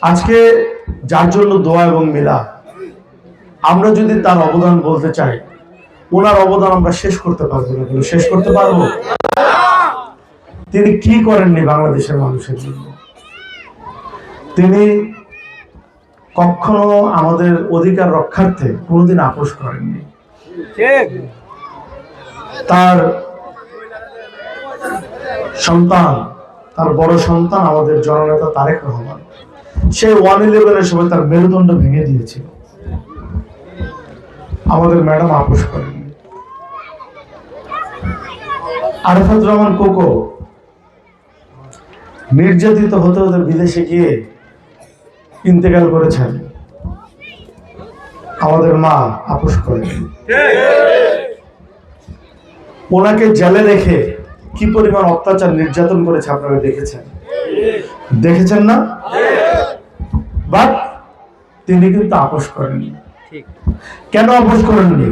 আজকে যার জন্য দোয়া এবং মিলা, আমরা যদি তার অবদান বলতে চাই, ওনার অবদান আমরা শেষ করতে পারবো না। শেষ করতে পারবো? তিনি কি করেননি বাংলাদেশের মানুষের জন্য? তিনি কখনো আমাদের অধিকার রক্ষার্থে কোনোদিন আপোষ করেননি। তার সন্তান, তার বড় সন্তান আমাদের জননেতা তারেক রহমান, সেই 111-এর সময় তার মেরুদণ্ড ভেঙে দিয়েছিল। আমাদের ম্যাডাম আপোষ করেননি। আরাফাত রহমান কোকো নির্যাতিত হতে হতে বিদেশে গিয়ে ইন্তেকাল করেছেন, আমাদের মা আপোষ করেন। ওনাকে জেলে রেখে কি পরিমাণ অত্যাচার নির্যাতন করেছে আপনারা দেখেছেন না? বাট তিনি কিন্তু আপোষ করেননি। কেন আপোষ করেননি?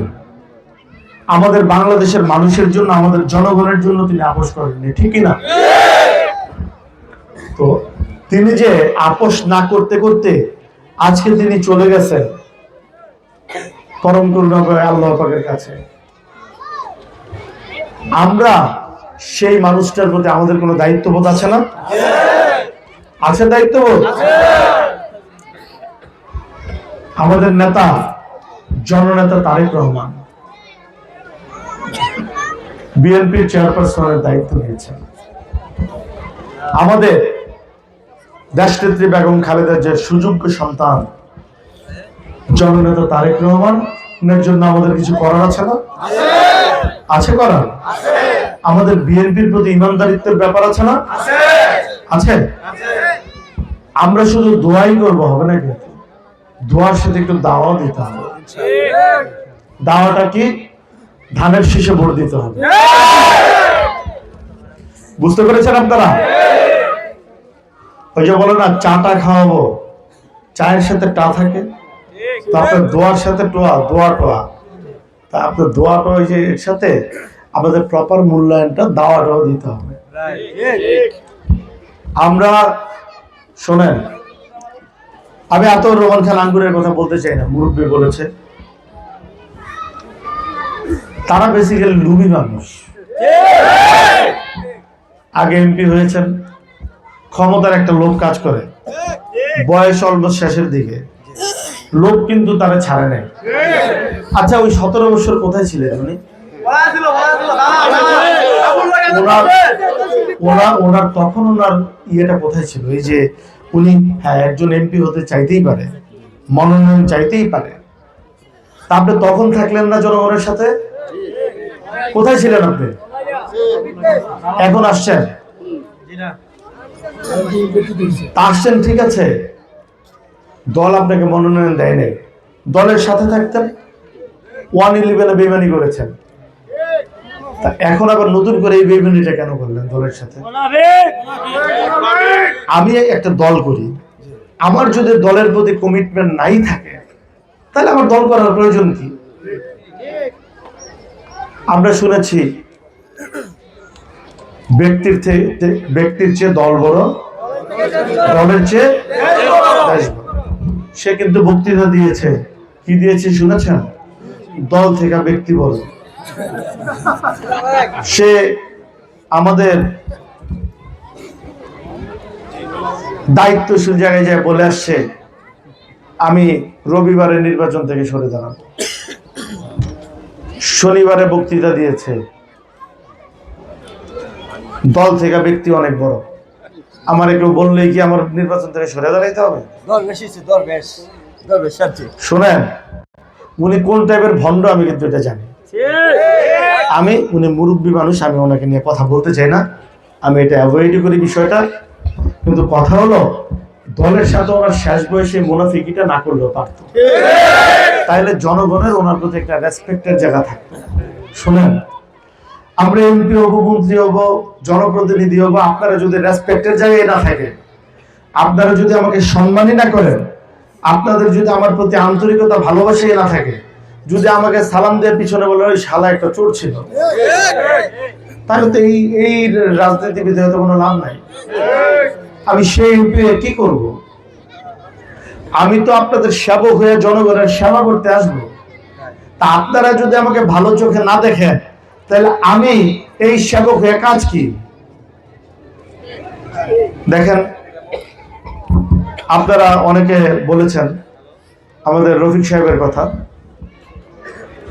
আমাদের বাংলাদেশের মানুষের জন্য, আমাদের জনগণের জন্য তিনি আপোষ করেননি, ঠিক না? তো তিনি যে আপোষ না করতে করতে আজকে তিনি চলে গেছেন পরম করুণা করে আল্লাহ পাকের কাছে। আমরা সেই মানুষটার প্রতি আমাদের কোনো দায়িত্ববোধ আছে না? আছে দায়িত্ববোধ। আমাদের নেতা, জননেতা তারেক রহমান বিএনপির চেয়ারপারসনের দায়িত্ব নিয়েছেন। আমাদের দেশনেত্রী বেগম খালেদার যে সুযোগ্য সন্তান জননেতা তারেক রহমানের জন্য আমাদের কিছু করার আছে না? আছে করার। আমাদের বিএনপির প্রতি ইমানদারিত্বের ব্যাপার আছে না? আছে। আমরা শুধু দোয়াই করব হবে না, কিন্তু দোয়ার সাথে একটু দাওয়া দিতে হবে। দাওয়াটা কি? ধানের শীষে ভোট দিতে হবে। বুঝতে পেরেছেন আপনারা? ওই যে বলে না, চাটা খাওয়াবো, চায়ের সাথে টা থাকে, তারপর দোয়ার সাথে টোয়া, দোয়া টোয়া, তা আপনার দোয়াটা ওই যে এর সাথে আমাদের প্রপার মূল্যায়নটা, দাওয়াটাও দিতে হবে। আমরা শোনেন, আমি আতর রহমান খান আঙ্গুরের কথা বলতে চাই না, মুরব্বী বলেছে। তারা বেসিক্যালি লুবি মানুষ। আগে এমপি হয়েছেন, ক্ষমতার একটা লোভ কাজ করে, বয়স অলমোস্ট শেষের দিকে, লোভ কিন্তু তারা ছাড়ে নাই। আচ্ছা, ওই 17 বছর কোথায় ছিলেন উনি? ওনার তখন ওনার ইয়েটা কোথায় ছিল? এই যে উনি হ্যাঁ একজন এমপি হতে চাইতেই পারে, মনোনয়ন চাইতেই পারে, আপনি তখন থাকলেন না জনগণের সাথে? কোথায় ছিলেন আপনি? এখন আসছেন, আসছেন ঠিক আছে, দল আপনাকে মনোনয়ন দেয় নাই, দলের সাথে থাকতেন, 111-এ বেইমানি করেছেন, এখন আবার নতুন করে এই বেইমানিটা কেন করলেন দলের সাথে? আমি একটা দল করি, আমার যদি দলের প্রতি কমিটমেন্ট নাই থাকে, তাহলে আমার দল করার প্রয়োজন কি? আমরা শুনেছি ব্যক্তির চেয়ে দল বড়, দলের চেয়ে দেশ বড়। সে কিন্তু বক্তৃতা দিয়েছে, কি দিয়েছে শুনেছেন? দল থেকে ব্যক্তি বড়। সে আমাদের দায়িত্বশীল জায়গায় যায় বলে আসছে, আমি রবিবারের নির্বাচন থেকে সরে দাঁড়াবো। শনিবারে বক্তৃতা দিয়েছে, দল থেকে ব্যক্তি অনেক বড়। আমার কেউ বললেই কি আমার নির্বাচন থেকে সরে দাঁড়াইতে হবে? শোনেন, উনি কোন টাইপের ভণ্ড আমি কিন্তু এটা জানি। উনি মুরব্বী মানুষ, আমি ওনাকে নিয়ে কথা বলতে চাই না, আমি এটা অ্যাভয়েড করি বিষয়টা। কিন্তু কথা হলো, দলের সাথে ওনার শেষ বয়সে মুনাফিকিটা না করলেও পারত, তাইলে জনগণের ওনার প্রতি একটা রেসপেক্টের জায়গা থাকতো। শোনেন, আমরা এমপি হবো, মন্ত্রী হবো, জনপ্রতিনিধি হবো, আপনারা যদি রেসপেক্টের জায়গায় না থাকে, আপনারা যদি আমাকে সম্মানই না করেন, আপনাদের যদি আমার প্রতি আন্তরিকতা ভালোবাসাই না থাকে, যদি আমাকে সালাম দিয়ে পিছনে বলে ওই শালা একটা চোর ছিল, তাহলে তো এই রাজনীতিবিদ হয়তো কোনো লাভ নাই। আমি সেই এমপি কি করব? আমি তো আপনাদের সেবক হয়ে জনগণের সেবা করতে আসবো। তা আপনারা যদি আমাকে ভালো চোখে না দেখেন, তাহলে আমি এই সেবক হয়ে কাজ কি? দেখেন, আপনারা অনেকে বলেছেন আমাদের রফিক সাহেবের কথা,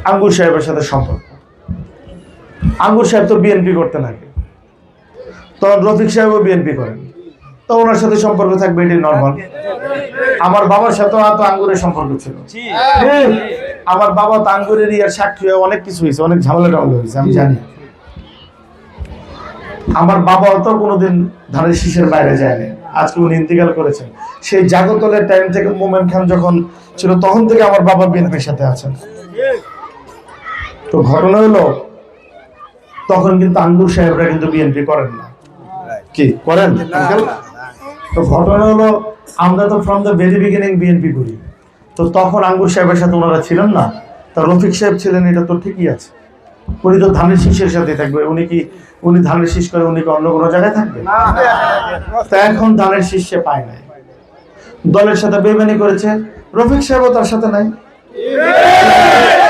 আঙ্গুর সাহেবের সাথে সম্পর্ক। আঙ্গুর সাহেব তো বিএনপি করতে নাকি, তখন রফিক সাহেবও বিএনপি করেন, তো ওনার সাথে সম্পর্ক থাকবে, এটি নর্মাল। আমার বাবার সাথে তো আঙ্গুরের সম্পর্ক ছিল, আমার বাবা তো আঙ্গুরের ইয়ার সাক্ষী হয়ে অনেক কিছু হয়েছে, অনেক ঝামেলা টামেলা হয়েছে, আমি জানি। আমার বাবাও তো কোনোদিন ধানের শীষের বাইরে যায়নি, আজকে উনি ইন্তিকাল করেছেন। সেই জাগতলের টাইম থেকে মোমেন খান যখন ছিল তখন থেকে আমার বাবা বিএনপির সাথে আছেন। তো ঘটনা হলো, তখন কিন্তু আঙ্গুর সাহেবরা কিন্তু বিএনপি করেন না, কি করেন? তো ঘটনা হলো, আমরা তো from the very beginning BNP করি। তো তখন আঙ্গুর সাহেবের সাথে ওনারা ছিলেন না, তা রফিক সাহেব ছিলেন, এটা তো ঠিকই আছে। উনি তো ধানের শীষের সাথে থাকবে, উনি ধানের শীষ করে উনি কি অন্য কোনো জায়গায় থাকবে? তা এখন ধানের শীষ সে পায় নাই, দলের সাথে বেইমানি করেছে, রফিক সাহেবও তার সাথে নাই,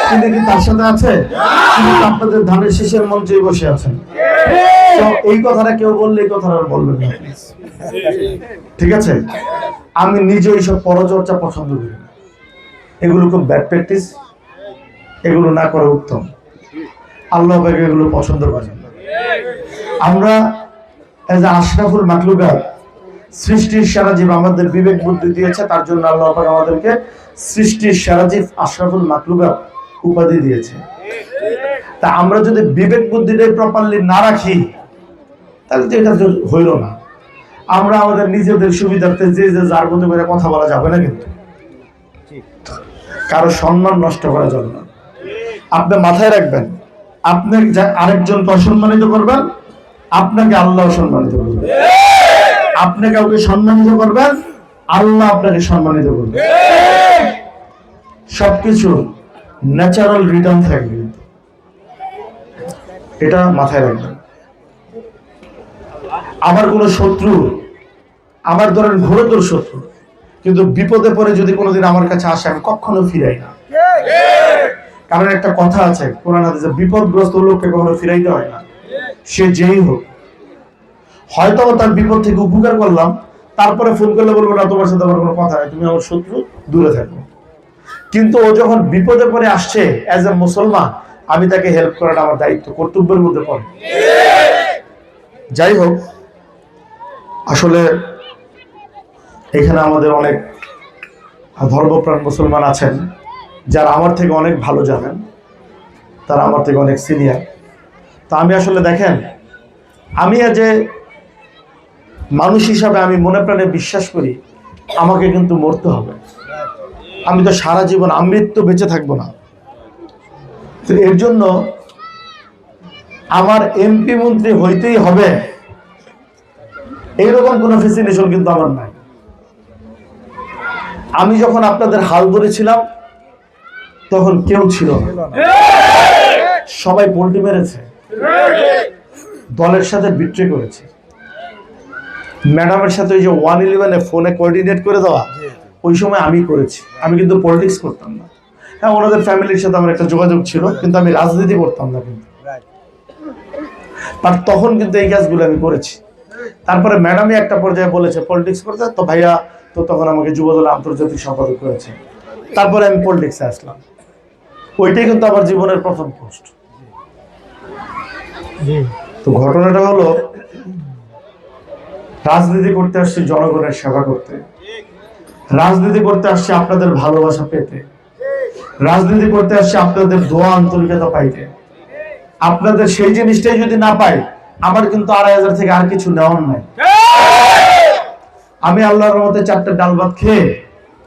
তিনি কি তার সাথে আছে? আপনাদের ধানের শীষের মঞ্চে বসে আছেন। তো এই কথাটা কেউ বললে এই কথাটা আর বলবেন না, ঠিক আছে? আমি নিজে এইসব পরচর্চা পছন্দ করি না, এগুলো খুব ব্যাড প্র্যাকটিস, এগুলো না করা উত্তম। আল্লাহ পাক এগুলো পছন্দ করেন। আমরা এজ আশরাফুল মাখলুকাত, সৃষ্টির সেরা জীব, আমাদের বিবেক বুদ্ধি দিয়েছে, তার জন্য আল্লাহ পাক আমাদেরকে সৃষ্টির সেরা জীব আশরাফুল মাখলুকাত উপাধি দিয়েছে। তা আমরা যদি বিবেক বুদ্ধিটাই প্রপারলি না রাখি, তাহলে তো এটা হইল না। আমরা আমাদের নিজেদের সুবিধার্থে যে যার মতো করে কথা বলা যাবে না, কিন্তু কারো সম্মান নষ্ট করা যাবে না। আপনি মাথায় রাখবেন, আপনি আরেকজনকে অসম্মানিত করবেন, আপনাকে আল্লাহ সম্মানিত করবেন। আপনি কাউকে সম্মানিত করবেন, আল্লাহ আপনাকে সম্মানিত করবেন। সবকিছু ন্যাচারাল রিটার্ন থাকবে, এটা মাথায় রাখবেন। আমার কোনো শত্রু, আমার ধরেন ঘোরতর শত্রু, কিন্তু বিপদে পড়ে যদি কোনোদিন আমার কাছে আসে, আমি কখনো ফিরাই না। কারণ একটা কথা আছে কোরআন হাদিসে, বিপদগ্রস্ত লোককে কখনো ফিরাইতে হয় না, সে যেই হোক। হয়তো তার বিপদ থেকে উপকার করলাম, তারপরে ফোন করলে বলবো না তোমার সাথে আমার কোনো কথা নাই, তুমি আমার শত্রু, দূরে থাকো। কিন্তু ও যখন বিপদে পড়ে আসছে, অ্যাজ এ মুসলমান আমি তাকে হেল্প করাটা আমার দায়িত্ব, কর্তব্যের মধ্যে পড়ে। যাই হোক, আসলে এখানে আমাদের অনেক ধর্মপ্রাণ মুসলমান আছেন যারা আমার থেকে অনেক ভালো জানেন, তারা আমার থেকে অনেক সিনিয়র। তা আমি আসলে দেখেন, আমি যে মানুষ হিসাবে আমি মনে প্রাণে বিশ্বাস করি আমাকে কিন্তু মরতে হবে। আমি তো সারা জীবন আমৃত্যু বেঁচে থাকবো না। তো এর জন্য আমার এমপি মন্ত্রী হইতেই হবে এইরকম কোনো ফ্যাসিনেশন কিন্তু আমার নাই। আমি যখন আপনাদের হাল ধরেছিলাম তখন কেউ ছিল না, সবাই পোল্টি মেরেছে, দলের সাথে বিট্রে করেছে। ম্যাডামের সাথে ওই যে 111-এ ফোনে কোঅর্ডিনেট করে দেওয়া, ওই সময় আমি করেছি। আমি কিন্তু পলিটিক্স করতাম না। হ্যাঁ, ওনাদের ফ্যামিলির সাথে আমার একটা যোগাযোগ ছিল, কিন্তু আমি রাজনীতি করতাম না। কিন্তু আর তখন কিন্তু এই কাজগুলো আমি করেছি। তারপরে ম্যাডামই একটা পর্যায়ে বলেছে পলিটিক্স করতে, তো ভাইয়া তো তখন আমাকে যুবদল আন্তর্জাতিক সম্পাদক করেছে। তারপরে আমি পলিটিক্সে আসলাম। ওইটাই কিন্তু আমার জীবনের প্রথম পোস্ট। তো ঘটনাটা হলো, রাজনীতি করতে আসছি জনগণের সেবা করতে, রাজনীতি করতে আসছি আপনাদের ভালোবাসা পেতে, রাজনীতি করতে আসছি আপনাদের দোয়া আন্তরিকতা পাইতে। আপনাদের সেই জিনিসটাই যদি না পাই, আমার কিন্তু 2,500 থেকে আর কিছু নেওয়ার নাই। আমি আল্লাহর রহমতে 4টা ডাল ভাত খেয়ে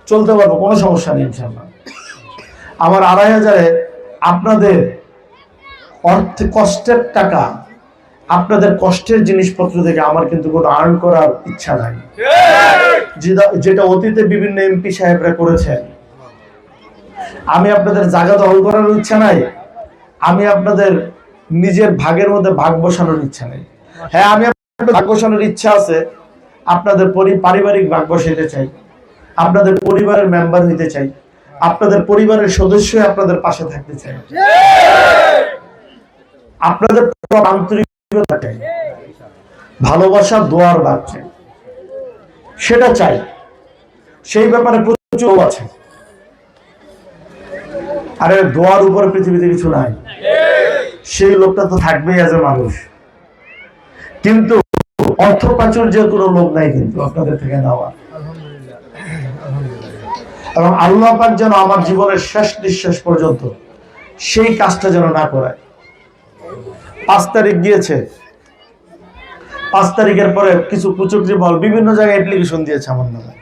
চলতে পারবো, কোনো সমস্যা নেই ইনশাআল্লাহ। আমার 2,500-এ আপনাদের অর্থ কষ্টের টাকা, আপনাদের কষ্টের জিনিসপত্র থেকে আমার কিন্তু কোনো আর্ন করার ইচ্ছা নাই, যেটা অতীতে বিভিন্ন এমপি সাহেবরা করেছেন। আমি আপনাদের জায়গা দখল করার ইচ্ছা নাই, আমি আপনাদের নিজের ভাগের মধ্যে ভাগ বসানোর ইচ্ছা নেই। হ্যাঁ, আমি আপনাদের ভাগ বসানোর ইচ্ছা আছে, আপনাদের পারিবারিক ভাগ বসাইতে চাই, আপনাদের পরিবারের মেম্বার হইতে চাই, আপনাদের পরিবারের সদস্য আপনাদের পাশে থাকতে চাই, আপনাদের আন্তরিকতা চাই, ভালোবাসা দোয়ার বাদ চাই, সেটা চাই। সেই ব্যাপারে প্রচুর আছে। আরে দোয়ার উপরে পৃথিবীতে কিছু নাই, সেই লোকটা তো থাকবেই এজ এ মানুষ, কিন্তু অর্থ প্রাচুর্যের কোনো লোক নাই কিন্তু আপনাদের থেকে নেওয়া। এবং আল্লাহ পাক যেন আমার জীবনের শেষ নিঃশ্বাস পর্যন্ত সেই কাজটা যেন না করায়। 5 তারিখ গিয়েছে, 5 তারিখের পরে কিছু কুচক্রি বল বিভিন্ন জায়গায় অ্যাপ্লিকেশন দিয়েছে আমার নামে,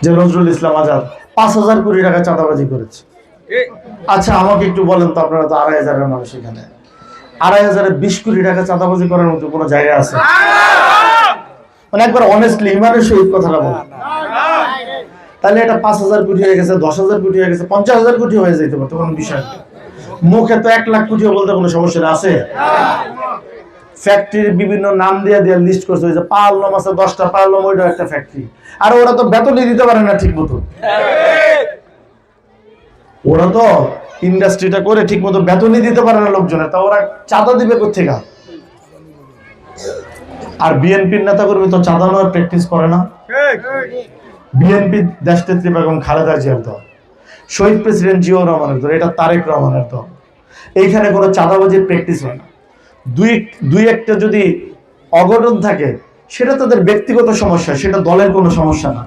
যে নজরুল ইসলাম আজাদ 5,000 কোটি টাকা চাঁদাবাজি করেছে। আচ্ছা আমাকে একটু বলেন তো, আপনারা তো 2,500 মানুষ এখানে, 2,500 20 কোটি টাকা চাঁদাবাজি করার মতো কোনো জায়গা আছে? মানে একবার অনেস্টলি ইমানের সহিত কথাটা বলেন। তাহলে এটা 5,000 কোটি হয়ে গেছে, 10,000 কোটি হয়ে গেছে, 50,000 কোটি হয়ে যেতে পারতো, কোনো বিষয় নেই। মুখে তো 1 লাখ কোটিও বলতে কোনো সমস্যা আছে? ফ্যাক্টরির বিভিন্ন নাম দিয়ে লিস্ট করছে, ওই যে পার্লম আছে 10টা পার্লম, ওইটা একটা ফ্যাক্টরি। আর ওরা তো বেতনই দিতে পারে না ঠিক মতো, ওরা তো ইন্ডাস্ট্রিটা করে ঠিক মতো বেতনই দিতে পারে না লোকজনের, তা ওরা চাঁদা দিবে কোথেকে? আর বিএনপির নেতা কর্মী তো চাঁদা নেওয়ার প্র্যাকটিস করে না। বিএনপি দেশনেত্রী বেগম খালেদা জিয়ার দল, শহীদ প্রেসিডেন্ট জিয়াউর রহমানের দল, এটা তারেক রহমানের দল। এইখানে কোনো চাঁদাবাজির প্র্যাকটিস হয় না। দুই একটা যদি অঘটন থাকে সেটা তাদের ব্যক্তিগত সমস্যা, সেটা দলের কোনো সমস্যা না।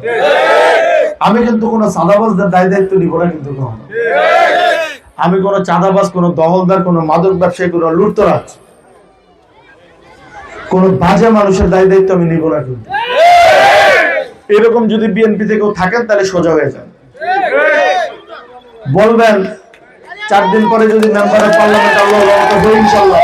আমি কিন্তু কোনো চাঁদাবাজদের দায় দায়িত্ব নিব না, কিন্তু আমি কোনো চাঁদাবাজ, কোনো দখলদার, কোনো মাদক ব্যবসায়ী, কোনো লুটতরাজ, কোনো বাজে মানুষের দায় দায়িত্ব আমি নিব না। কিন্তু এরকম যদি বিএনপি থেকেও থাকেন তাহলে সোজা হয়ে যান, বলবেন 4 দিন পরে যদি মেম্বারের পার্লামেন্ট আল্লাহ ইনশাআল্লাহ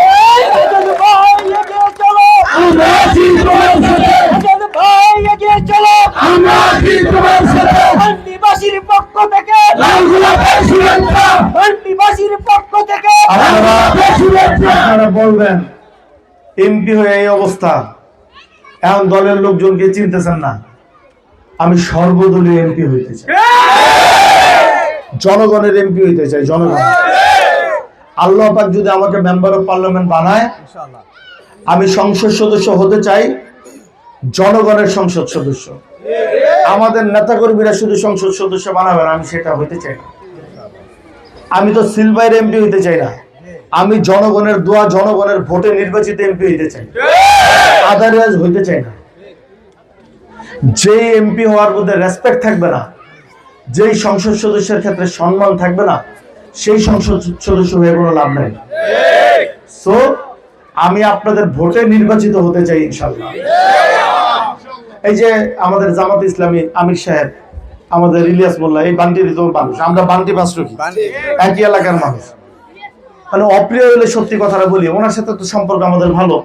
বলবেন এমপি হয়ে এই অবস্থা, এখন দলের লোকজনকে চিনতেছেন না, আমি সর্বদলীয় এমপি হইতে চাই, জনগণের এমপি হইতে চাই, জনগণ। আল্লাহ পাক যদি আমাকে মেম্বার অফ পার্লামেন্ট বানায়, আমি সংসদ সদস্য হতে চাই, জনগণের সংসদ সদস্য। আমাদের নেতা কর্মীরা শুধু সংসদ সদস্য বানাবেন, আমি সেটা হইতে চাই না। আমি তো সিলভার এমপি হইতে চাই না, আমি জনগণের দোয়া, জনগণের ভোটে নির্বাচিত এমপি হইতে চাই, আদারওয়াইজ হইতে চাই না। যে এমপি হওয়ার মধ্যে রেসপেক্ট থাকবে না, যেই সংসদ সদস্যের ক্ষেত্রে সম্মান থাকবে না, সেই সংসদ সদস্য হয়ে কোনো লাভ নাই। সো আমি আপনাদের ভোটে নির্বাচিত হতে চাই ইনশাআল্লাহ। এই যে আমাদের জামাত ইসলামী আমির সাহেব, আমাদের ইলিয়াস মোল্লা, এই বান্টিরই তো মানুষ, আমরা বান্টি পাঁচরুকি, একই এলাকার মানুষ। মানে অপ্রিয় হলে সত্যি কথাটা বলি, ওনার সাথে তো সম্পর্ক আমাদের ভালো,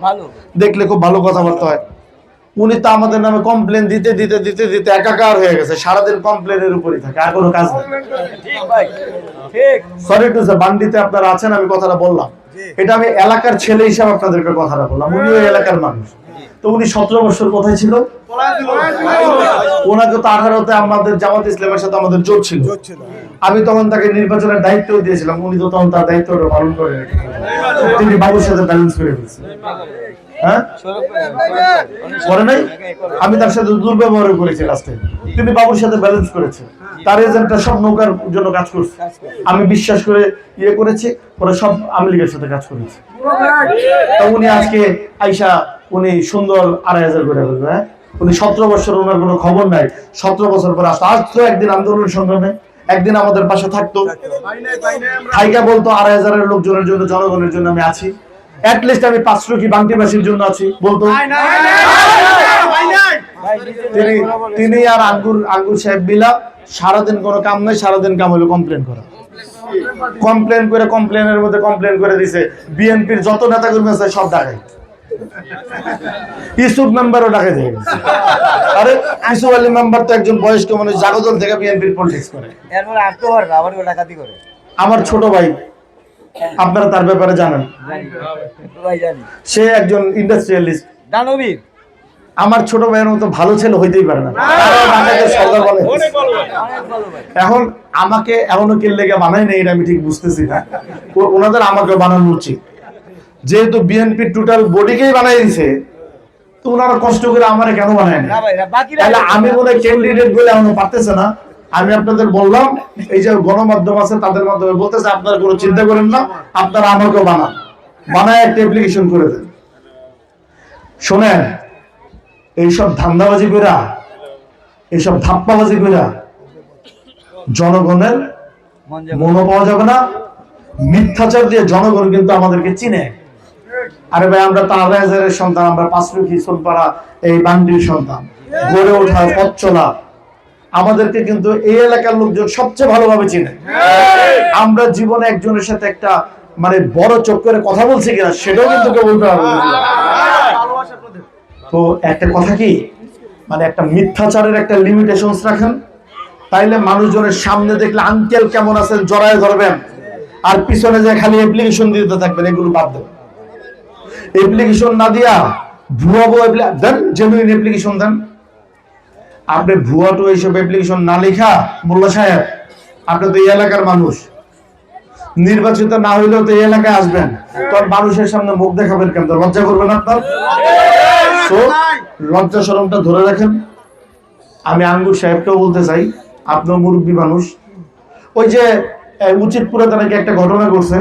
দেখলে খুব ভালো কথাবার্তা হয়। উনি তো আমাদের নামে কমপ্লেন দিতে দিতে দিতে দিতে একাকার হয়ে গেছে, সারাদিন কমপ্লেনের উপরই থাকে, আর কোনো কাজ নেই। সরি টু সে, বান্ডিতে আপনারা আছেন, আমি কথাটা বললাম, এটা আমি এলাকার ছেলে হিসাবে আপনাদেরকে কথাটা বললাম। উনি ওই এলাকার মানুষ, তো উনি 17 বছর কোথায় ছিল? ওনাকে তো 18তে আমাদের জামাত ইসলামের সাথে আমাদের জোট ছিল, আমি তখন তাকে নির্বাচনের দায়িত্ব দিয়েছিলাম, উনি তো তখন তার দায়িত্বটা পালন করে তিনি বাবুর সাথে ব্যালেন্স করে ফেলছেন। হ্যাঁ করে নাই, আমি তার সাথে দুর্ব্যবহার করেছি লাস্টে, তিনি বাবুর সাথে ব্যালেন্স করেছে, তার এজেন্টটা সব নৌকার জন্য কাজ করছে, আমি বিশ্বাস করে ইয়ে করেছি, পরে সব আওয়ামী লীগের সাথে কাজ করেছে। উনি আজকে আইসা উনি সুন্দর 2,500 করে বলবে, হ্যাঁ উনি 17 বছর, ওনার কোনো খবর নাই, 17 বছর পরে আসতো একদিন আন্দোলন সংগ্রামে, একদিন আমাদের পাশে থাকতো, থাইকা বলতো 2,500 লোকজনের জন্য, জনগণের জন্য আমি আছি, অ্যাটলিস্ট আমি 500 কি বান্টিবাসীর জন্য আছি বলতো। তিনি আর আঙ্গুর সাহেব বিলা সারাদিন কোনো কাম নাই, সারাদিন কাম হলো কমপ্লেন করা, কমপ্লেন করে কমপ্লেনের মধ্যে কমপ্লেন করে দিছে বিএনপির যত নেতা কর্মী আছে সব ডাকাই, ইউসুফ মেম্বারও ডাকাই দিয়ে গেছে। আরে ইউসুফ আলী মেম্বার তো একজন বয়স্ক মানুষ, জাগদল থেকে বিএনপির পলিটিক্স করে, আমার ছোট ভাই, আপনারা তার ব্যাপারে জানেন, সে একজন ইন্ডাস্ট্রিয়ালিস্ট, দানবীর, আমার ছোট ভাইয়ের মতো ভালো ছেলে হইতেই পারে না, সরকার বলে। এখন আমাকে এমন কেন লেগে বানায় নেই এটা আমি ঠিক বুঝতেছি না, ওনাদের আমাকে বানানো উচিত। যেহেতু বিএনপি টোটাল বডিকেই বানাই দিছে, তো ওনারা কষ্ট করে আমার কেন বানায় না? তাহলে আমি মনে হয় ক্যান্ডিডেট বলে এমন পারতেছে না। আমি আপনাদের বললাম, এই যে গণমাধ্যম আছে তাদের মাধ্যমে বলতেছে আপনারা কোনো চিন্তা করেন না, আপনারা আমাকেও বানায় একটা অ্যাপ্লিকেশন করে দেন। শোনেন, এইসব ধান্দাবাজি কইরা, এইসব ধাপ্পাবাজি কইরা জনগণের মনো পাওয়া যাবে না। মিথ্যাচার দিয়ে জনগণ কিন্তু আমাদেরকে চিনে। আরে ভাই, আমরা তারাবাজারের সন্তান, আমরা পাঁচমুখী সোলপাড়া এই বান্ডির সন্তান, গড়ে ওঠা পথ চলা, আমাদেরকে কিন্তু এই এলাকার লোকজন সবচেয়ে ভালোভাবে চিনে। আমরা জীবনে একজনের সাথে একটা মানে বড় চোখ করে কথা বলছি কিনা সেটাও কিন্তু কেউ বলতে পারবে না। তো একটা কথা কি, মানে একটা মিথ্যাচারের একটা লিমিটেশনস রাখেন, তাইলে মানুষজনের সামনে দেখলে আঙ্কেল কেমন আছেন জড়ায় ধরবেন, আর পিছনে যে খালি অ্যাপ্লিকেশন দিতে থাকবেন, এগুলো বাদ দেন। অ্যাপ্লিকেশন না দিয়া ভুয়া দেন, জেনুইন অ্যাপ্লিকেশন দেন। আপনি ভুয়া তো এইসব অ্যাপ্লিকেশন না লেখা, মোল্লা সাহেব আপনি তো এই এলাকার মানুষ, নির্বাচিত না হইলেও তো এই এলাকায় আসবেন, তখন মানুষের সামনে মুখ দেখাবেন কেন? লজ্জা করবেন আপনার? তো লজ্জা শরমটা ধরে রাখেন। আমি আঙ্গুর সাহেবকেও বলতে চাই, আপনার মুরব্বী মানুষ, ওই যে উচিতপুরে নাকি একটা ঘটনা ঘটছে,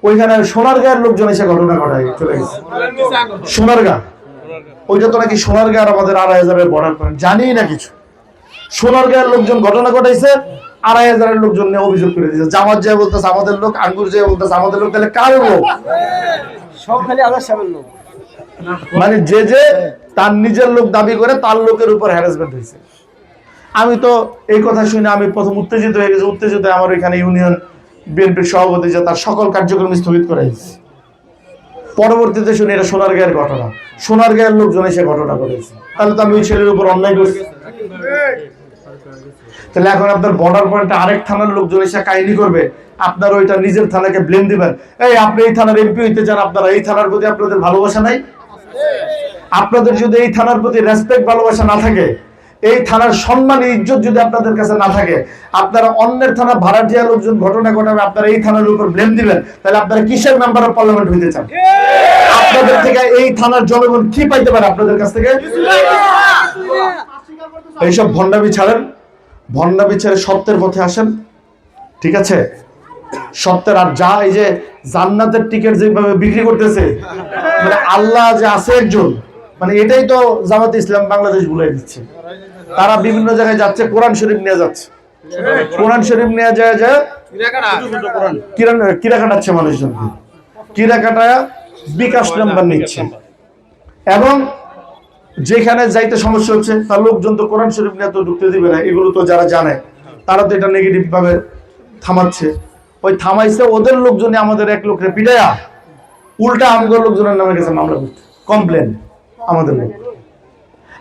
ওইখানে সোনারগাঁয়ের লোকজন এসে ঘটনা ঘটায় চলে গেছে। সোনারগাঁ, ওইটা তো নাকি সোনারগাঁয়ের আমাদের ২,৫০০-এর বর্ডার পয়েন্ট, জানি না কিছু। সোনারগাঁয়ের লোকজন ঘটনা ঘটাইছে, ২,৫০০-এর লোকজন নিয়ে অভিযোগ করে দিয়েছে। জামাত যায় বলতেছে আমাদের লোক, আঙ্গুর যায় বলতেছে আমাদের লোক, তাহলে কার লোক? সব খালি আল্লাহ সাহেবের লোক। মানে যে যে তার নিজের লোক দাবি করে তার লোকের উপর হ্যারাসমেন্ট হয়েছে। আমি তো এই কথা শুনে আমি প্রথম উত্তেজিত হয়ে গেছি। উত্তেজিত আমার এখানে ইউনিয়ন বিএনপির সভাপতি যে তার সকল কার্যক্রম স্থগিত করা হয়েছে। পরবর্তীতে শুনি এটা সোনারগাঁয়ের ঘটনা, সোনারগাঁয়ের লোকজন এসে ঘটনা করেছে, তাহলে তো আমি ওই ছেলের উপর অন্যায় করছি। তাহলে এখন আপনার বর্ডার পয়েন্টে আরেক থানার লোকজন এসে কাহিনী করবে, আপনার ওইটা নিজের থানাকে ব্লেম দিবেন। এই আপনি এই থানার এমপি হইতে চান, আপনারা এই থানার প্রতি আপনাদের ভালোবাসা নাই? আপনাদের যদি এই থানার প্রতি রেসপেক্ট ভালোবাসা না থাকে, এই থানার সম্মান ইজ্জত যদি আপনাদের কাছে না থাকে, আপনারা অন্যের থানা ভাড়াটিয়া লোকজন ঘটনা ঘটাবে, আপনারা এই থানার উপর ব্লেম দিবেন, তাহলে আপনারা কিসের মেম্বার অফ পার্লামেন্ট হইতে চান? আপনাদের থেকে এই থানার জনগণ কি পাইতে পারে আপনাদের কাছ থেকে? এইসব ভণ্ডামি ছাড়েন, ভণ্ডামি ছেড়ে সত্যের পথে আসেন, ঠিক আছে? সত্যের। আর যা এই যে জান্নাতের টিকিট যেভাবে বিক্রি করতেছে, মানে আল্লাহ যে আছে একজন, মানে এটাই তো জামাতে ইসলাম বাংলাদেশ ভুলে দিচ্ছে। তারা বিভিন্ন জায়গায় যাচ্ছে, কোরআন শরীফ নিয়ে যাচ্ছে, কোরআন শরীফ নিয়ে যায় কিরা কাটাচ্ছে মানুষজনকে, কিরা কাটায় বিকাশ নাম্বার নিচ্ছে, এবং যেখানে যাইতে সমস্যা হচ্ছে তার লোকজন তো কোরআন শরীফ নিয়ে তো ঢুকতে দিবে না। এগুলো তো যারা জানে তারা তো এটা নেগেটিভ ভাবে থামাচ্ছে। ওই থামাইছে ওদের লোকজনে আমাদের এক লোকরে পিটাইয়া উল্টা আমগর লোকজনের নামে গেছে মামলা করতে, কমপ্লেন আমাদের লোক।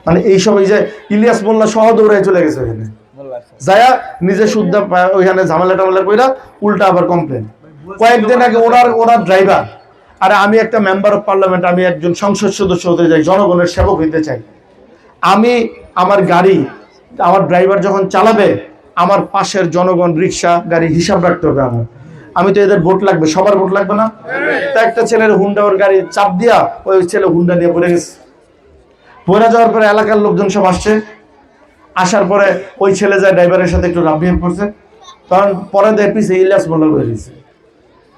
মানে এইসব এই যে ইলিয়াস মোল্লা সহ দৌড়ায় চলে গেছে ওখানে, যায়া নিজে শুদ্ধ ওইখানে ঝামেলা টামেলা কইরা উল্টা আবার কমপ্লেন। কয়েকদিন আগে ওনার ড্রাইভার, আরে আমি একটা মেম্বার অফ পার্লামেন্ট, আমি একজন সংসদ সদস্য হতে চাই, জনগণের সেবক হইতে চাই, আমি আমার গাড়ি আমার ড্রাইভার যখন চালাবে, আমার পাশের জনগণ রিক্সা গাড়ি হিসাব রাখতে হবে আমার। আমি তো এদের ভোট লাগবে, সবার ভোট লাগবে না? তা একটা ছেলের হুন্ডা ওর গাড়ি চাপ দিয়া ওই ছেলে হুন্ডা নিয়ে পড়ে গেছে। পড়ে যাওয়ার পরে এলাকার লোকজন সব আসছে, আসার পরে ওই ছেলে যায় ড্রাইভারের সাথে একটু রাফ বিহেভ করছে, তখন পরে দেয় পিছিয়ে ইলিয়াস মোল্লা করে দিয়েছে,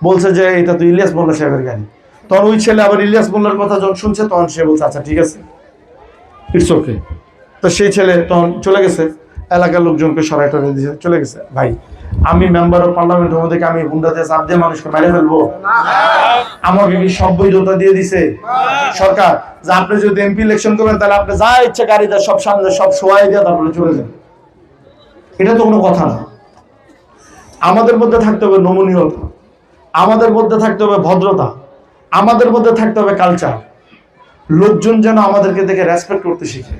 বলছে যে এটা তো ইলিয়াস মোল্লা সাহেবের গাড়ি। তখন ওই ছেলে আবার ইলিয়াস মোল্লার কথা যখন শুনছে, তখন সে বলছে আচ্ছা ঠিক আছে, ইটস ওকে। তো সেই ছেলে তখন চলে গেছে, এলাকার লোকজনকে সরাই টরাই দিয়ে চলে গেছে। ভাই, আমি মেম্বার অফ পার্লামেন্টের মধ্যে আমি হুন্ডাতে চাপ দিয়ে মানুষকে মেরে ফেলবো? আমাকে কি সব বৈধতা দিয়ে দিছে সরকার যে আপনি যদি এমপি ইলেকশন করবেন তাহলে আপনি যা ইচ্ছে গাড়িটা সব সামনে সব শোয়াই দিয়ে তারপরে চলে যান? এটা তো কোনো কথা না। আমাদের মধ্যে থাকতে হবে নমনীয়তা, আমাদের মধ্যে থাকতে হবে ভদ্রতা, আমাদের মধ্যে থাকতে হবে কালচার। লোকজন যেন আমাদেরকে দেখে রেসপেক্ট করতে শিখে।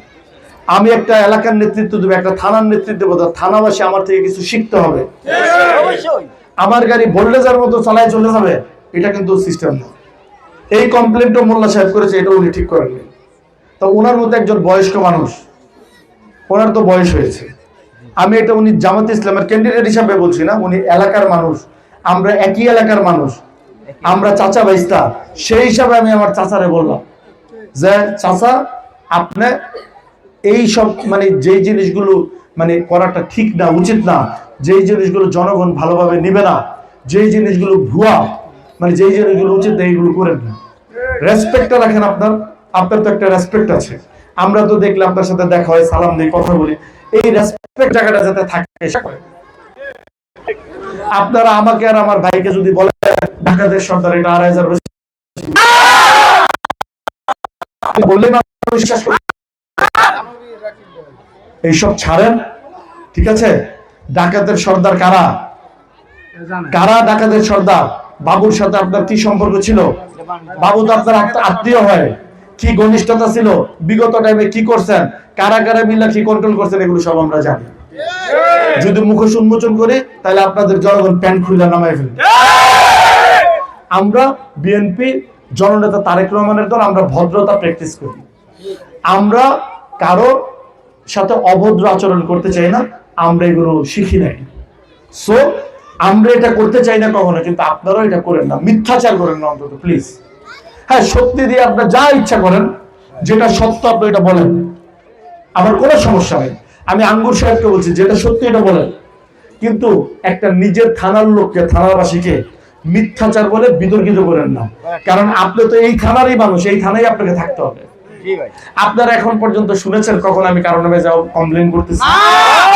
আমি একটা এলাকার নেতৃত্ব দেবো, একটা থানার নেতৃত্ব দেবো, থানাবাসী আমার থেকে কিছু শিখতে হবে। আমার গাড়ি ভোল্টেজের মতো চালায় চলে যাবে, এটা কিন্তু সিস্টেম না। এই কমপ্লেনটা মোল্লা সাহেব করেছে, এটা উনি ঠিক করেননি। তো ওনার মতো একজন বয়স্ক মানুষ, ওনার তো বয়স হয়েছে, আমি এটা উনি জামাত ইসলামের ক্যান্ডিডেট হিসাবে বলছি না, উনি এলাকার মানুষ, আমরা একই এলাকার মানুষ, আমরা চাচা ভাইস্তা, সেই হিসাবে আমি আমার চাচারে বললাম যে চাচা আপনি এই সব মানে যেই জিনিসগুলো মানে করাটা ঠিক না, উচিত না, যেই জিনিসগুলো জনগণ ভালোভাবে নিবে না, যেই জিনিসগুলো ভুয়া, মানে যেই জিনিসগুলো উচিত না এইগুলো করেন না। রেসপেক্টটা রাখেন, আপনার তো একটা রেসপেক্ট আছে। আমরা তো দেখলে আপনার সাথে দেখা হয়, সালাম দিই, কথা বলি, এই রেসপেক্ট জায়গাটা যাতে থাকে। আপনারা আমাকে আর আমার ভাইকে যদি বলেন ঢাকাদের সর্দার এটা ২,৫০০ বললে বিশ্বাস করি, এইসব ছাড়েন, ঠিক আছে? ডাকাতের সর্দার কারা? কারা ডাকাতের সর্দার? বাবুর সাথে আপনার কি সম্পর্ক ছিল? বাবু তো আপনার আত্মীয় হয়, কি ঘনিষ্ঠতা ছিল, বিগত টাইমে কি করছেন, কারা কারা মিল্লা কি কন্ট্রোল করছেন, এগুলো সব আমরা জানি। যদি মুখোশ উন্মোচন করি তাহলে আপনাদের জনগণ প্যান্ট খুলে নামায় ফেলবে। আমরা বিএনপি জননেতা তারেক রহমানের দল, আমরা ভদ্রতা প্র্যাকটিস করি, আমরা কারো সাথে অভদ্র আচরণ করতে চাই না, আমরা এগুলো শিখি নাই। সো আমরা এটা করতে চাই না কখনো, কিন্তু আপনারাও এটা করেন না, মিথ্যাচার করেন না অন্তত প্লিজ। হ্যাঁ, সত্যি দিয়ে আপনার যা ইচ্ছা করেন, যেটা সত্য আপনি এটা বলেন, আমার কোনো সমস্যা নেই। আমি আঙ্গুর সাহেবকে বলছি যেটা সত্যি এটা বলেন, কিন্তু একটা নিজের থানার লোককে, থানাবাসীকে মিথ্যাচার বলে বিতর্কিত করেন না, কারণ আপনি তো এই থানারই মানুষ, এই থানায় আপনাকে থাকতে হবে। আপনারা এখন পর্যন্ত শুনেছেন কখন আমি কারো নামে যাও কমপ্লেন করতেছি,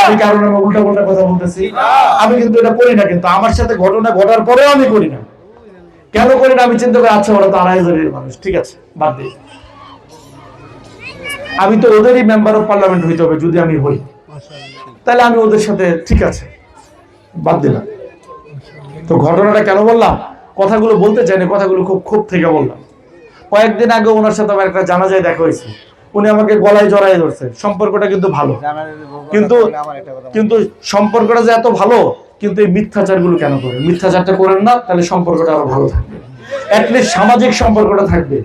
আমি কারো নামে উল্টা পাল্টা কথা বলতেছি? আমি কিন্তু এটা করি না, কিন্তু আমার সাথে ঘটনা ঘটার পরেও আমি করি না। কেন করি না? আমি চিন্তা করি আচ্ছা ওরা তো ২,৫০০ মানুষ, ঠিক আছে বাদ দিই, আমি তো ওদেরই মেম্বার অফ পার্লামেন্ট হইতে হবে, যদি আমি হই তাহলে আমি ওদের সাথে ঠিক আছে বাদ দিলাম। তো ঘটনাটা কেন বললাম, কথাগুলো বলতে চাইনি, কথাগুলো খুব ক্ষোভ থেকে বললাম। কয়েকদিন আগে ওনার সাথে আমার একটা জানাজায় দেখা হয়েছে, উনি আমাকে গলায় জড়ায় ধরছে, সম্পর্কটা কিন্তু ভালো, কিন্তু সম্পর্কটা যে এত ভালো, কিন্তু এই মিথ্যাচার গুলো কেন করে? মিথ্যাচারটা করেন না, তাহলে সম্পর্কটা আরো ভালো থাকবে, অ্যাটলিস্ট সামাজিক সম্পর্কটা থাকবে।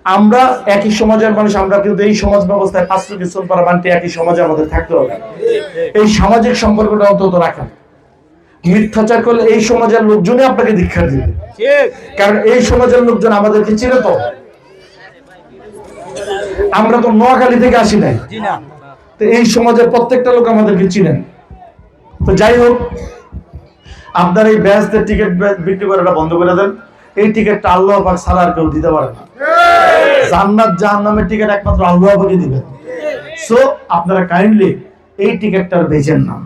আমরা একই সমাজের মানুষ, আমরা কিন্তু এই সমাজ ব্যবস্থায় পাঁচটি সোনপাড়া বান্টি একই সমাজে আমাদের থাকতে হবে, এই সামাজিক সম্পর্কটা অন্তত রাখেন। মিথ্যাচার করলে এই সমাজের লোকজনই আপনাকে দীক্ষা দিবে, কারণ এই সমাজের লোকজন আমাদেরকে চিনে। তো আমরা তো নোয়াখালী থেকে আসি নাই, তো এই সমাজের প্রত্যেকটা লোক আমাদেরকে চিনেন। তো যাই হোক, আপনার এই ব্যাচদের টিকিট বিক্রি করাটা বন্ধ করে দেন। এই টিকিটটা আল্লাহ পাক ছাড়া আর কেউ দিতে পারে না। জান্নাত জাহান্নামের টিকিট একমাত্র আল্লাহ পাকই দিবেন। সো আপনারা কাইন্ডলি এই টিকিটটা বেচেন না,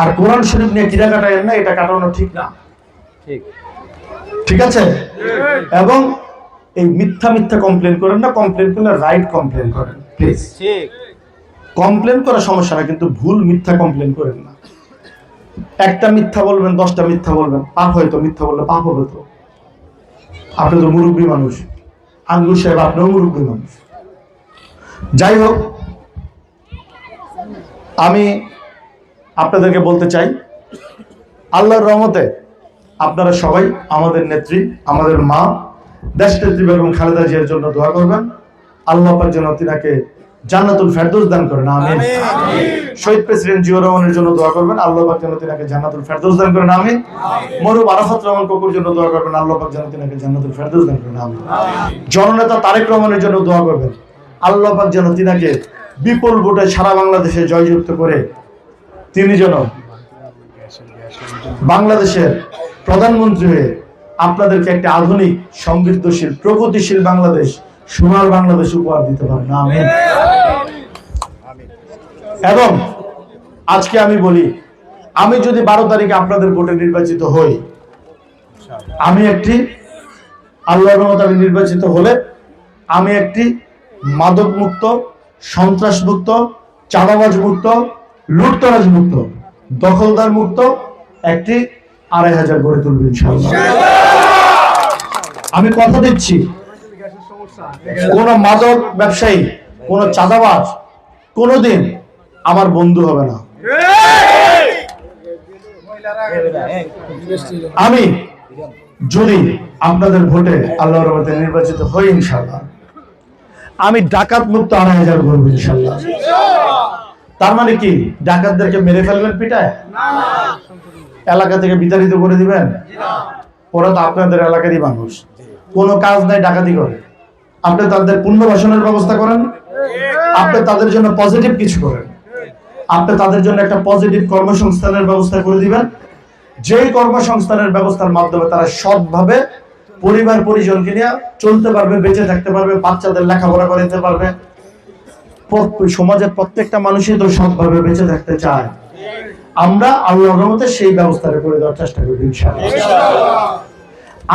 আর কোরআন শরীফ নিয়ে কিরা কাটায়েন না, এটা কাটানো ঠিক না, ঠিক আছে? এবং এই মিথ্যা মিথ্যা কমপ্লেন করেন না, কমপ্লেন করলে রাইট কমপ্লেন করেন প্লিজ। কমপ্লেন করা সমস্যা না, কিন্তু ভুল মিথ্যা কমপ্লেন করেন না। একটা মিথ্যা বলবেন, 10টা মিথ্যা বলবেন, পাপ হয়তো, মিথ্যা বললে পাপ হবে। তো আপনি তো মুরব্বী মানুষ, আঙ্গুর সাহেব আপনিও মুরব্বী মানুষ। যাই হোক, আমি আপনাদেরকে বলতে চাই, আল্লাহর রহমতে আপনারা সবাই আমাদের নেত্রী, আমাদের মা দেশনেত্রী বেগম খালেদা জিয়ার জন্য দোয়া করবেন। আল্লাহ পাক যেন তিনাকে জান্নাতুল ফেরদৌস দান করেন, আমিন। শহীদ প্রেসিডেন্ট জিয়াউর রহমানের জন্য দোয়া করবেন, আল্লাহ পাক যেন তিনাকে জান্নাতুল ফেরদৌস দান করেন, আমিন। মরহুম আরাফাত রহমান কোকুর জন্য দোয়া করবেন, আল্লাহ পাক যেন তিনাকে জান্নাতুল ফেরদৌস দান করেন, আমিন। জননেতা তারেক রহমানের জন্য দোয়া করবেন, আল্লাহ পাক যেন তিনাকে বিপুল ভোটে সারা বাংলাদেশে জয়যুক্ত করে তিনি যেন বাংলাদেশের প্রধানমন্ত্রী হয়ে আপনাদেরকে একটা আধুনিক, সমৃদ্ধশীল, প্রগতিশীল বাংলাদেশ, সোনার বাংলাদেশ উপহার দিতে পারেন, আমিন। এবং আজকে আমি বলি, আমি যদি 12 তারিখে আপনাদের ভোটে নির্বাচিত হই, আমি একটি, আল্লাহর রহমতে আমি নির্বাচিত হলে আমি একটি মাদক মুক্ত, সন্ত্রাস মুক্ত, চাঁদাবাজ মুক্ত, লুটতরাজ মুক্ত, দখলদার মুক্ত একটি ২,৫০০ গড়ে তুলব ইনশাআল্লাহ। আমি কথা দিচ্ছি, কোন মাদক ব্যবসায়ী, কোন চাঁদাবাজ কোনদিন আমার বন্ধু হবে না। আমি যদি আপনাদের ভোটে আল্লাহর রহমতে নির্বাচিত হই ইনশাআল্লাহ, আমি ডাকাত মুক্ত 2,500 করবো ইনশাল্লাহ। তার মানে কি ডাকাতদেরকে মেরে ফেলবেন পিটায়? এলাকা থেকে বিতাড়িত করে দিবেন? ওরা তো আপনাদের এলাকারই মানুষ, কোনো কাজ নাই, ডাকাতি করে। আপনি তাদের পুনর্বাসনের ব্যবস্থা করেন, আপনি তাদের জন্য পজিটিভ কিছু করেন, আপনি তাদের জন্য একটা পজিটিভ কর্মসংস্থানের ব্যবস্থা করে দিবেন, যেই কর্মসংস্থানের ব্যবস্থার মাধ্যমে তারা সৎভাবে পরিবার পরিজনকে নিয়ে চলতে পারবে, বেঁচে থাকতে পারবে, বাচ্চাদের লেখাপড়া করাতে পারবে। সমাজের প্রত্যেকটা মানুষই তো সৎভাবে বেঁচে থাকতে চায়। আমরা আল্লাহর রহমতে সেই ব্যবস্থাটা করে দেওয়ার চেষ্টা করব ইনশাআল্লাহ।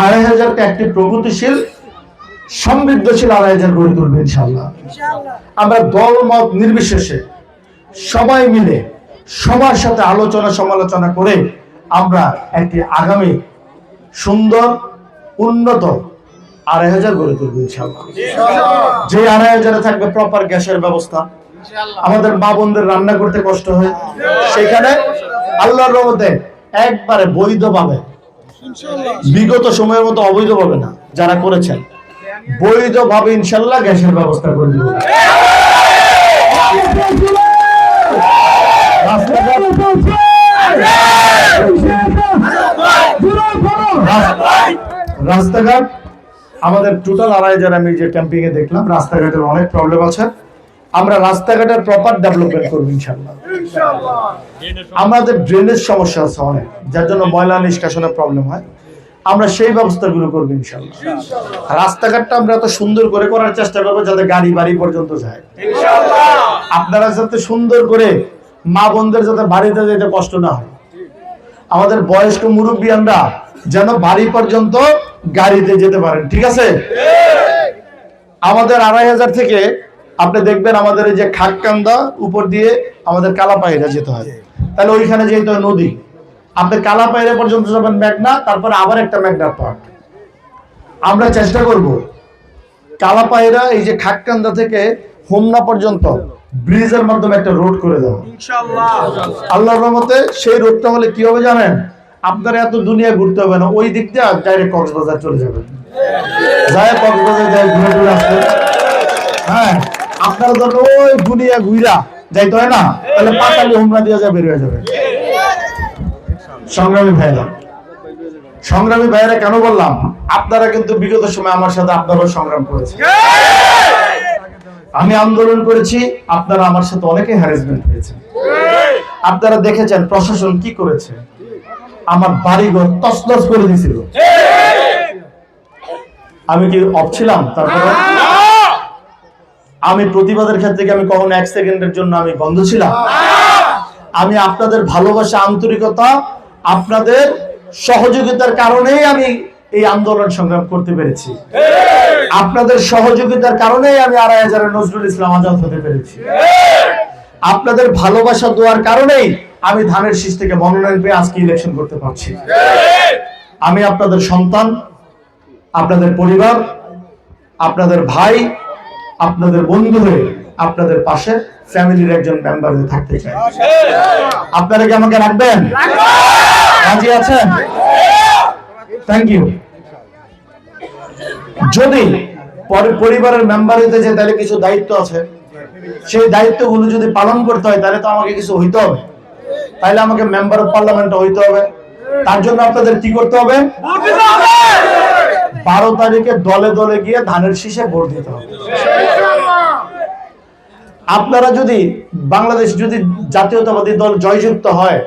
2,500টা একটি প্রগতিশীল সমৃদ্ধশীল 2,500 গড়ে তুলবে ইনশাআল্লাহ। আমরা দল মত নির্বিশেষে সবাই মিলে সবার সাথে আলোচনা সমালোচনা করে আমরা একটি আগামী সুন্দর উন্নত 2,500 গড়ে তুলব ইনশাআল্লাহ। যে 2,500-এ থাকবে প্রপার গ্যাসের ব্যবস্থা, আমাদের মা বোনদের রান্না করতে কষ্ট হয়, সেখানে আল্লাহর রহমতে একবারে বৈধভাবে, বিগত সময়ের মতো অবৈধভাবে না, যারা করেছেন বৈধভাবে ইনশাআল্লাহ গ্যাসের ব্যবস্থা করে দিব। রাস্তাঘাট আমাদের টোটাল 2,500, আমি যে ক্যাম্পিং এ দেখলাম রাস্তাঘাটের অনেক প্রবলেম আছে, আমরা রাস্তাঘাটের প্রপার ডেভেলপমেন্ট করব ইনশাআল্লাহ। আমাদের ড্রেনেজ সমস্যা আছে অনেক, যার জন্য ময়লা নিষ্কাশনের প্রবলেম হয়, আমরা সেই ব্যবস্থাগুলো করব ইনশাআল্লাহ। রাস্তাঘাটটা আমরা এত সুন্দর করে করার চেষ্টা করব যাতে গাড়ি বাড়ি পর্যন্ত যায় ইনশাআল্লাহ। আপনারা যাতে সুন্দর করে মা বোনদের যাতে বাড়িতে যেতে কষ্ট না হয়, আমাদের বয়স্ক মুরব্বিয়ানরা যেন বাড়ি পর্যন্ত গাড়িতে যেতে পারেন, ঠিক আছে? আমাদের 2,500 থেকে আপনি দেখবেন আমাদের এই যে খাটকান্দা উপর দিয়ে আমাদের কালাপাইরা যেতে হয়, তাহলে ওইখানে যেতে হয় নদী, আপনি কালাপাইরা পর্যন্ত যাবেন মেঘনা, তারপরে আবার একটা মেঘনার পার্ট। আমরা চেষ্টা করব কালাপাইরা এই যে খাটকান্দা থেকে হোমনা পর্যন্ত ব্রিজের মাধ্যমে একটা রোড করে দেওয়া ইনশাআল্লাহ। আল্লাহর রহমতে সেই রোডটা হলে কি হবে জানেন? আপনারা এত দুনিয়া ঘুরতে হবে না, ওই দিক দিয়ে ডাইরেক্ট কক্সবাজার চলে যাবেন, যায় কক্সবাজার যায় ঘুরে ঘুরে আসতে। হ্যাঁ, আপনারা ধরুন ওই দুনিয়া ঘুরা যাইতে হয় না, তাহলে পাতালি হোমনা দিয়ে যা বের হয়ে যাবে। সংগ্রামী ভাইয়েরা কেন বললাম? আপনারা কিন্তু বিগত সময় আমার সাথে আপনারাও সংগ্রাম করেছেন, আমি আন্দোলন করেছি, আপনারা আমার সাথে অনেকে হ্যারাসমেন্ট হয়েছে। আপনারা দেখেছেন প্রশাসন কি করেছে, আমার বাড়িঘর তছনছ করে দিয়েছিল। আমি কি অফ ছিলাম? তারপরে আমি প্রতিবাদের ক্ষেত্রে কি আমি কখনো 1 সেকেন্ডের জন্য আমি বন্ধ ছিলাম? আমি আপনাদের ভালোবাসা, আন্তরিকতা, আপনাদের সহযোগিতার কারণেই আমি এই আন্দোলন সংগ্রাম করতে পেরেছি। আপনাদের সহযোগিতার কারণেই আমি 2,500 নজরুল ইসলাম আজাদ হতে পেরেছি। আপনাদের ভালোবাসা দোয়ার কারণেই আমি ধানের শীষ থেকে মনোনয়ন পেয়ে আজকে ইলেকশন করতে পারছি। আমি আপনাদের সন্তান, আপনাদের পরিবার, আপনাদের ভাই, আপনাদের বন্ধু হয়ে আপনাদের পাশে ফ্যামিলির একজন মেম্বার হয়ে থাকতে চাই। আপনারা কি আমাকে রাখবেন? রাজি আছেন? Thank you. যদি পরিবারের মেম্বার হইতে চাই তাহলে কিছু দায়িত্ব আছে, সেই দায়িত্বগুলো যদি পালন করতে হয় তাহলে তো আমাকে কিছু হইতে হবে, তাহলে আমাকে মেম্বার অফ পার্লামেন্ট হইতে হবে। তার জন্য আপনাদের কি করতে হবে? 12 তারিখে দলে দলে গিয়ে ধানের শীষে ভোট দিতে হবে। আপনারা যদি বাংলাদেশ যদি জাতীয়তাবাদী দল জয়যুক্ত হয়,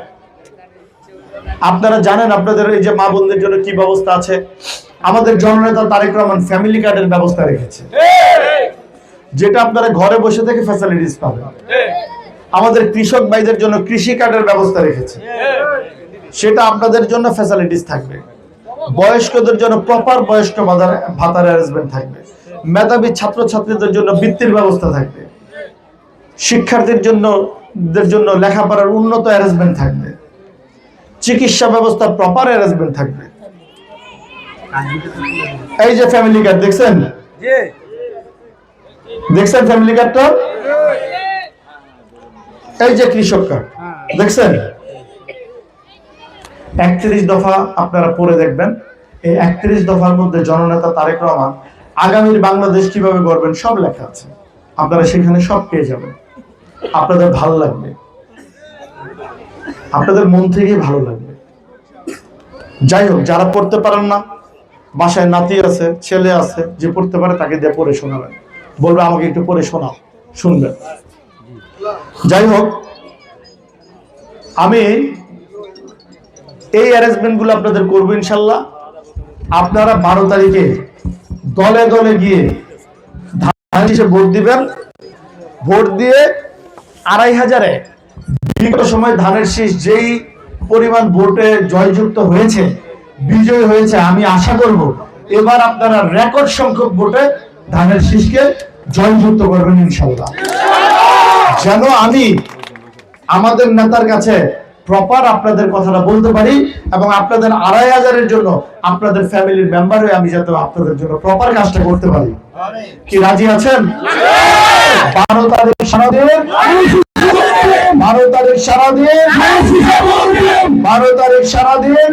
আপনারা জানেন আপনাদের এই যে মা বোনদের জন্য কি ব্যবস্থা আছে। আমাদের জননেতা তারেক রহমান ফ্যামিলি কার্ডের ব্যবস্থা রেখেছে, যেটা আপনারা ঘরে বসে থেকে ফ্যাসিলিটিস পাবেন। আমাদের কৃষক ভাইদের জন্য কৃষি কার্ডের ব্যবস্থা রেখেছে, সেটা আপনাদের জন্য ফ্যাসিলিটিস থাকবে। বয়স্কদের জন্য প্রপার বয়স্ক ভাতার অ্যারেঞ্জমেন্ট থাকবে। মেধাবী ছাত্রছাত্রীদের জন্য বৃত্তির ব্যবস্থা থাকবে। শিক্ষার্থীর জন্য লেখাপড়ার উন্নত অ্যারেঞ্জমেন্ট থাকবে। চিকিৎসা ব্যবস্থা প্রপার অ্যারেঞ্জমেন্ট থাকবে। এই যে ফ্যামিলি কার্ড দেখছেন, দেখছেন ফ্যামিলি কার্ডটা, এই যে কৃষক কার্ড দেখছেন, 31 দফা আপনারা পড়ে দেখবেন। এই 31 দফার মধ্যে জননেতা তারেক রহমান আগামীর বাংলাদেশ কিভাবে গড়বেন সব লেখা আছে, আপনারা সেখানে সব পেয়ে যাবেন। আপনাদের ভালো লাগবে, আপনাদের মন থেকেই ভালো লাগবে। যাই হোক, যারা পড়তে পারেন না, বাসায় নাতি আছে, ছেলে আছে, যে পড়তে পারে তাকে দিয়ে পড়ে শোনাবেন, বলবে আমাকে একটু পড়ে শোনাও, শুনবেন। যাই হোক, আমি এই অ্যারেঞ্জমেন্ট গুলো আপনাদের করবো ইনশাল্লাহ। আপনারা 12 তারিখে দলে দলে গিয়ে ধান শীষে ভোট দিবেন। ভোট দিয়ে 2500-এ বিগত সময় ধানের শীষ যেই পরিমাণ ভোটে জয়যুক্ত হয়েছে, বিজয় হয়েছে, আমি আশা করব এবার আপনারা রেকর্ড সংখ্যক ভোটে ধানের শীষকে জয়যুক্ত করবেন ইনশাল্লাহ। যেন আমি আমাদের নেতার কাছে প্রপার আপনাদের কথাটা বলতে পারি এবং আপনাদের 2500-এর জন্য আপনাদের ফ্যামিলির মেম্বার হয়ে আমি যাতে আপনাদের জন্য প্রপার কাজটা করতে পারি। কি রাজি আছেন? 12 তারিখ সারা দিন, 12 তারিখ সারা দিন, 12 তারিখ সারা দিন।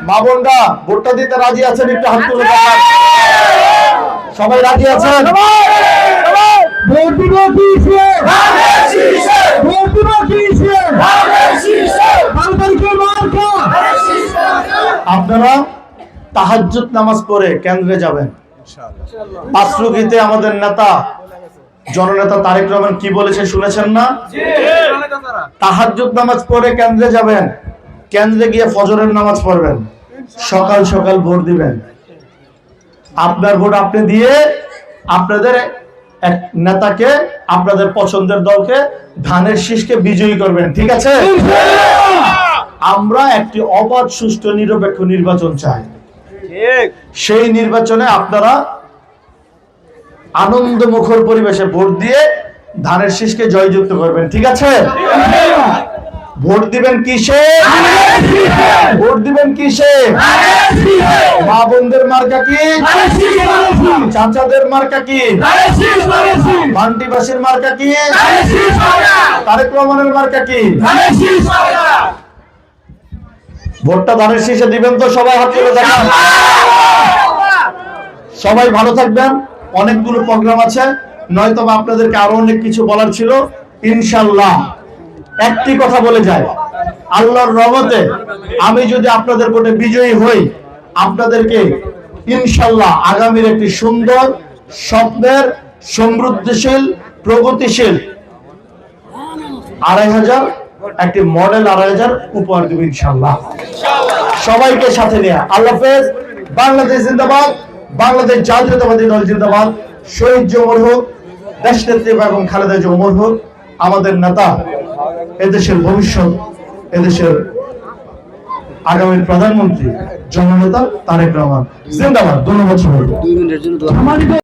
মা বোনরা ভোটটা দিতে রাজি আছেন? একটু হাত তুলে দেখান। সবাই রাজি আছেন? আপনারা তাহাজ্জুদ নামাজ পড়ে কেন্দ্রে যাবেন। পাঁচরুকিতে আমাদের নেতা জননেতা তারেক রহমান কি বলেছে শুনেছেন না? তাহাজ্জুদ নামাজ পড়ে কেন্দ্রে যাবেন, কেন্দ্রে গিয়ে ফজরের নামাজ পড়বেন, সকাল সকাল ভোট দিবেন। আপনার ভোট আপনি দিয়ে আপনাদের এক নেতাকে, আপনাদের পছন্দের দলকে, ধানের শীষকে বিজয়ী করবেন। ঠিক আছে? আমরা একটি অবাধ, সুষ্ঠু, নিরপেক্ষ নির্বাচন চাই। সেই নির্বাচনে আপনারা আনন্দ মুখর পরিবেশে ভোট দিয়ে ধানের শীষকে জয়যুক্ত করবেন। ঠিক আছে? ভোট দিবেন কিসে? ভোট দিবেন কিসে? মা বোনদের মার্কা কি? চাচাদের মার্কা কি? বান্টিবাসীর মার্কা কি? তারেক রহমানের মার্কা কি? ভোটটা ধানের শীষে দিবেন তো? সবাই হাত তুলে দেখান। সবাই ভালো থাকবেন। অনেকগুলো প্রোগ্রাম আছে, নয়তো আপনাদেরকে আরো অনেক কিছু বলার ছিল। ইনশাল্লাহ একটি কথা বলে যায়, আল্লাহর রহমতে আমি যদি আপনাদের ভোটে বিজয়ী হই, আপনাদেরকে ইনশাল্লাহ আগামীর একটি সুন্দর, স্বপ্নের, সমৃদ্ধিশীল, প্রগতিশীল 2500 একটি মডেল 2500 উপহার দেব ইনশাল্লাহ। সবাইকে সাথে নিয়ে আল্লাহ হাফেজ। বাংলাদেশ জিন্দাবাদ, বাংলাদেশ জাতীয়তাবাদী দল জিন্দাবাদ। শহীদ জমর হোক, দেশনেত্রী বেগম খালেদা জমর হোক, আমাদের নেতা, এদেশের ভবিষ্যৎ, এদেশের আগামী প্রধানমন্ত্রী, জননেতা তারেক রহমান জিন্দাবাদ। ধন্যবাদ সবাইকে।